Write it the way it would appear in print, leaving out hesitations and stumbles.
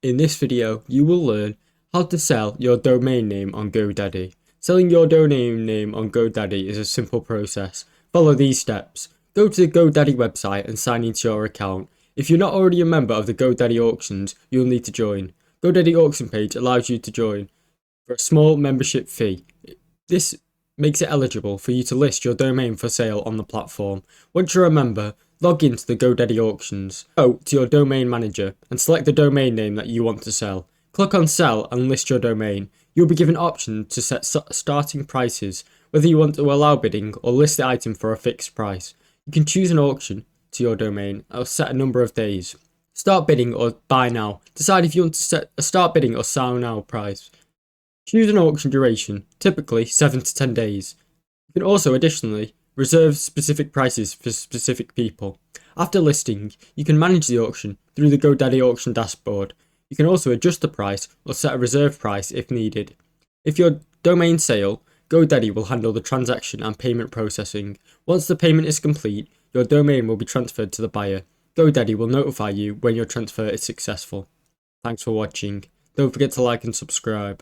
In this video, you will learn how to sell your domain name on Godaddy. Selling your domain name on Godaddy is a simple process. Follow these steps. Go to the Godaddy website and sign into your account. If you're not already a member of the Godaddy auctions, you'll need to join. Godaddy auction page allows you to join for a small membership fee. This makes it eligible for you to list your domain for sale on the platform. Once you're a member, log into the Godaddy auctions. Go to your domain manager and select the domain name that you want to sell. Click on sell and list your domain. You'll be given option to set starting prices, whether you want to allow bidding or list the item for a fixed price. You can choose an auction to your domain or set a number of days. Start bidding or buy now. Decide if you want to set a start bidding or sell now price. Choose an auction duration, typically 7 to 10 days. You can also additionally reserve specific prices for specific people. After listing, you can manage the auction through the Godaddy auction dashboard. You can also adjust the price or set a reserve price if needed. If your domain sale, Godaddy will handle the transaction and payment processing. Once the payment is complete, your domain will be transferred to the buyer. Godaddy will notify you when your transfer is successful. Thanks for watching. Don't forget to like and subscribe.